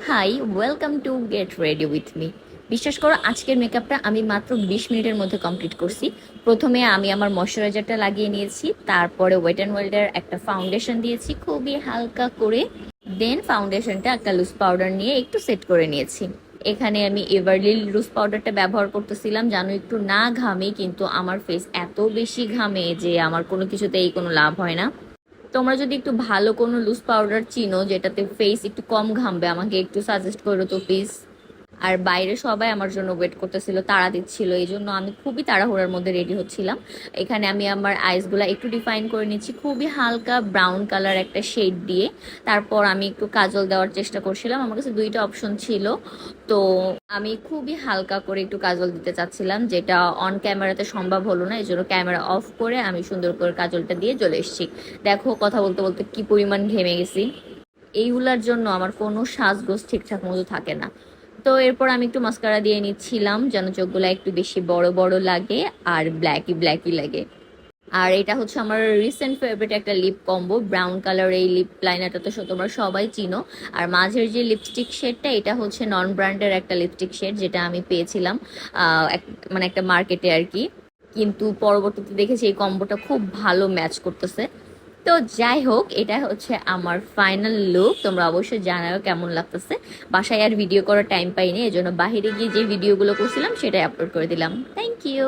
High, welcome to get ready with me. বিশ্বাস করো, আজকের মেকআপটা আমি মাত্র 20 মিনিটের মধ্যে কমপ্লিট করছি। প্রথমে আমি আমার ময়শ্চারাইজারটা লাগিয়ে নিয়েছি, তারপরে ওয়েট অ্যান্ড ওয়াইল্ডের একটা ফাউন্ডেশন দিয়েছি খুবই হালকা করে। দেন ফাউন্ডেশনটা একটা লুজ পাউডার নিয়ে একটু সেট করে নিয়েছি। এখানে আমি এভারলি লুজ পাউডারটা ব্যবহার করতেছিলাম, জানো একটু না ঘামে, কিন্তু আমার ফেস এত বেশি ঘামে যে আমার কোনো কিছুতেই কোনো লাভ হয় না। তোমরা যদি একটু ভালো কোনো লুজ পাউডার চিনো যেটাতে ফেস একটু কম ঘামবে, আমাকে একটু সাজেস্ট করো তো প্লিজ। আর বাইরে সবাই আমার জন্য ওয়েট করতেছিল, তাড়া দিচ্ছিল, এই জন্য আমি খুবই তাড়াহুড়ার মধ্যে রেডি হচ্ছিলাম। এখানে আমি আমার আইসগুলা একটু ডিফাইন করে নিচ্ছি খুবই হালকা ব্রাউন কালার একটা শেড দিয়ে। তারপর আমি একটু কাজল দেওয়ার চেষ্টা করছিলাম, আমার কাছে দুইটা অপশন ছিল। তো আমি খুবই হালকা করে একটু কাজল দিতে চাচ্ছিলাম, যেটা অন ক্যামেরাতে সম্ভব হলো না, এই জন্য ক্যামেরা অফ করে আমি সুন্দর করে কাজলটা দিয়ে চলে এসেছি। দেখো, কথা বলতে বলতে কি পরিমাণ ঘেমে গেছি। এইগুলার জন্য আমার কোনো সাজগোজ ঠিকঠাক মতো থাকে না। তো এরপর আমি একটু মাস্কারা দিয়ে নিচ্ছিলাম যেন চোখগুলা একটু বেশি বড় বড় লাগে আর ব্ল্যাকি ব্ল্যাকি লাগে। আর এটা হচ্ছে আমার রিসেন্ট ফেভারিট একটা লিপ কম্বো, ব্রাউন কালার এই লিপ লাইনারটা তো তোমরা সবাই চিনো। আর মাঝের যে লিপস্টিক শেডটা, এটা হচ্ছে নন ব্র্যান্ডের একটা লিপস্টিক শেড, যেটা আমি পেয়েছিলাম মানে একটা মার্কেটে আর কি। কিন্তু পরবর্তীতে দেখেছি এই কম্বোটা খুব ভালো ম্যাচ করতেছে। তো যাই হোক, এটা হচ্ছে আমার ফাইনাল লুক। তোমরা অবশ্যই জানাও কেমন লাগতেছে। বাসায় আর ভিডিও করার টাইম পাইনি, এই জন্য বাহিরে গিয়ে যে ভিডিওগুলো করছিলাম সেটাই আপলোড করে দিলাম। Thank you.